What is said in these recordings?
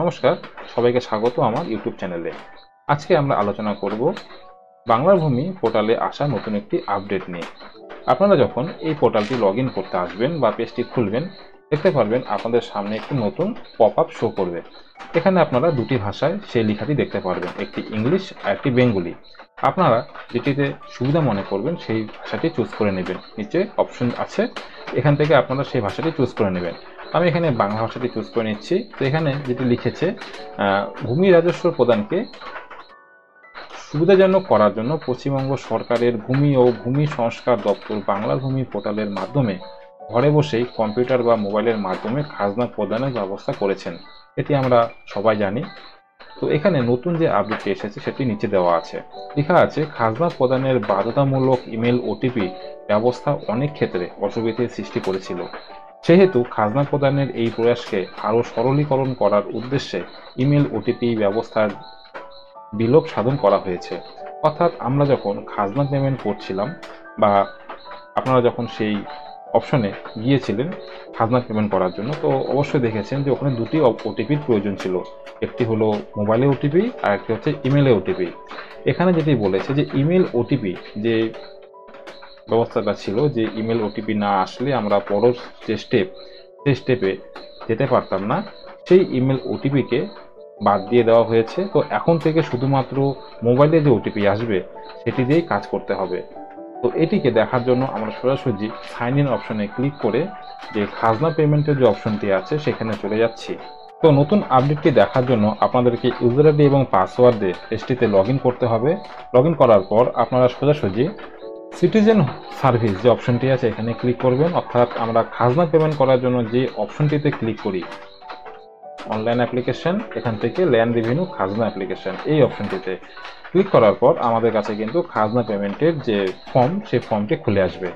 নমস্কার, সবাইকে স্বাগত আমার ইউটিউব চ্যানেলে। আজকে আমরা আলোচনা করব বাংলার ভূমি পোর্টালে আসা নতুন একটি আপডেট নিয়ে। আপনারা যখন এই পোর্টালটি লগ ইন করতে আসবেন বা পেজটি খুলবেন, দেখতে পারবেন আপনাদের সামনে একটি নতুন পপ আপ শো করবে। এখানে আপনারা দুটি ভাষায় সেই লেখাটি দেখতে পারবেন, একটি ইংলিশ আর একটি বেঙ্গলি। আপনারা যেটিতে সুবিধা মনে করবেন সেই ভাষাটি চুজ করে নেবেন। নিচে অপশন আছে, এখান থেকে আপনারা সেই ভাষাটি চুজ করে নেবেন। আমি এখানে বাংলা ভাষাটি চুজ করে নিচ্ছি। তো এখানে যেটি লিখেছে, ভূমি রাজস্ব প্রদানকে সুবিধাজনক করার জন্য পশ্চিমবঙ্গ সরকারের ভূমি ও ভূমি সংস্কার দপ্তর বাংলা ভূমি পোর্টালের মাধ্যমে ঘরে বসেই কম্পিউটার বা মোবাইলের মাধ্যমে খাজনা প্রদানের ব্যবস্থা করেছেন। এটি আমরা সবাই জানি। তো এখানে নতুন যে আপডেটটি এসেছে সেটি নিচে দেওয়া আছে। লেখা আছে, খাজনা প্রদানের বাধ্যতামূলক ইমেল ওটিপি ব্যবস্থা অনেক ক্ষেত্রে অসুবিধার সৃষ্টি করেছিল। সেহেতু খাজনা প্রদানের এই প্রয়াসকে আরও সরলীকরণ করার উদ্দেশ্যে ইমেল ওটিপি ব্যবস্থার বিলোপ সাধন করা হয়েছে। অর্থাৎ আমরা যখন খাজনা পেমেন্ট করছিলাম বা আপনারা যখন সেই অপশনে গিয়েছিলেন খাজনা পেমেন্ট করার জন্য, তো অবশ্যই দেখেছেন যে ওখানে দুটি ওটিপির প্রয়োজন ছিল। একটি হলো মোবাইলে ওটিপি আর একটি হচ্ছে ইমেলে ওটিপি। এখানে যেটি বলেছে যে ইমেল ওটিপি যে ব্যবস্থাটা ছিল, যে ইমেল ওটিপি না আসলে আমরা পরের যে সেই স্টেপে যেতে পারতাম না, সেই ইমেল ওটিপিকে বাদ দিয়ে দেওয়া হয়েছে। তো এখন থেকে শুধুমাত্র মোবাইলে যে ওটিপি আসবে সেটি দিয়েই কাজ করতে হবে। তো এটিকে দেখার জন্য আমরা সরাসরি সাইন ইন অপশনে ক্লিক করে যে খাজনা পেমেন্টের যে অপশনটি আছে সেখানে চলে যাচ্ছি। তো নতুন আপডেটটি দেখার জন্য আপনাদেরকে ইউজার আইডি এবং পাসওয়ার্ড দিয়ে পেজটিতে লগ ইন করতে হবে। লগ ইন করার পর আপনারা সোজাসুজি সিটিজেন সার্ভিস যে অপশনটি আছে এখানে ক্লিক করবেন। অর্থাৎ আমরা খাজনা পেমেন্ট করার জন্য যে অপশনটিতে ক্লিক করি, অনলাইন অ্যাপ্লিকেশন, এখান থেকে ল্যান্ড রেভিনিউ খাজনা অ্যাপ্লিকেশন, এই অপশনটিতে ক্লিক করার পর আমাদের কাছে কিন্তু খাজনা পেমেন্টের যে ফর্ম সেই ফর্মটি খুলে আসবে।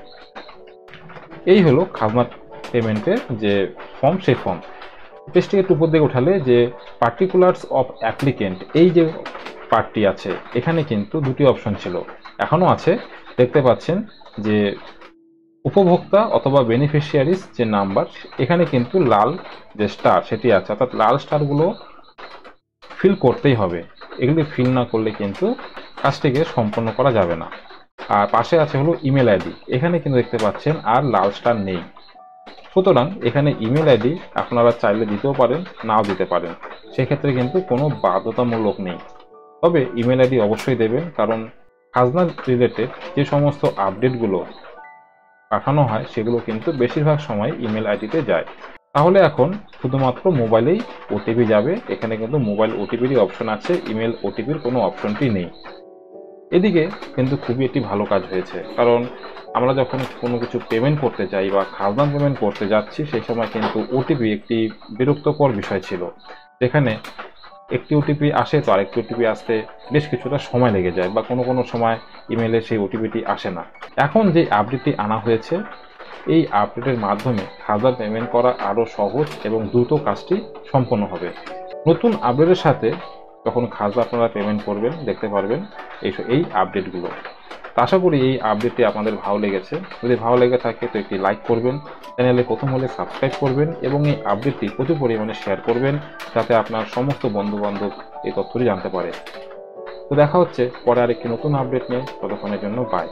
এই হলো খাজনা পেমেন্টের যে ফর্ম, সেই ফর্ম। পেজটিকে একটু উপর দিকে উঠালে যে পার্টিকুলার্স অফ অ্যাপ্লিকেন্ট, এই যে পার্টটি আছে এখানে কিন্তু দুটি অপশন ছিল, এখনও আছে। দেখতে পাচ্ছেন যে উপভোক্তা অথবা বেনিফিশিয়ারিস যে নাম্বার, এখানে কিন্তু লাল যে স্টার সেটি আছে, অর্থাৎ লাল স্টারগুলো ফিল করতেই হবে। এগুলি ফিল না করলে কিন্তু কাজটিকে সম্পন্ন করা যাবে না। আর পাশে আছে হলো ইমেল আইডি, এখানে কিন্তু দেখতে পাচ্ছেন আর লাল স্টার নেই। সুতরাং এখানে ইমেল আইডি আপনারা চাইলে দিতেও পারেন, নাও দিতে পারেন, সেক্ষেত্রে কিন্তু কোনো বাধ্যতামূলক নেই। তবে ইমেল আইডি অবশ্যই দেবেন, কারণ খাজনা রিলেটেড যে সমস্ত আপডেটগুলো পাঠানো হয় সেগুলো কিন্তু বেশিরভাগ সময় ইমেল আইডিতে যায়। তাহলে এখন শুধুমাত্র মোবাইলেই ওটিপি যাবে। এখানে কিন্তু মোবাইল ওটিপিরই অপশন আছে, ইমেল ওটিপির কোনো অপশনটি নেই। এদিকে কিন্তু খুবই একটি ভালো কাজ হয়েছে, কারণ আমরা যখন কোনো কিছু পেমেন্ট করতে চাই বা খাজনা পেমেন্ট করতে যাচ্ছি সেই সময় কিন্তু ওটিপি একটি বিরক্তকর বিষয় ছিল। যেখানে একটি ওটিপি আসে তো আরেকটি ওটিপি আসতে বেশ কিছুটা সময় লেগে যায়, বা কোনো কোনো সময় ইমেলে সেই ওটিপিটি আসে না। এখন যে আপডেটটি আনা হয়েছে, এই আপডেটের মাধ্যমে খাজনা পেমেন্ট করা আরও সহজ এবং দ্রুত কাজটি সম্পন্ন হবে। নতুন আপডেটের সাথে যখন খাজনা আপনারা পেমেন্ট করবেন দেখতে পারবেন এই আপডেটগুলো। আশা করি এই আপডেটটি আপনাদের ভালো লেগেছে। যদি ভালো লেগে থাকে তো একটি লাইক করবেন, চ্যানেলে প্রথম হলে সাবস্ক্রাইব করবেন এবং এই আপডেটটি প্রচুর পরিমাণে শেয়ার করবেন, যাতে আপনার সমস্ত বন্ধুবান্ধব এই তথ্যটি জানতে পারে। তো দেখা হচ্ছে পরে আরেকটি নতুন আপডেট নিয়ে, ততক্ষণের জন্য বাই।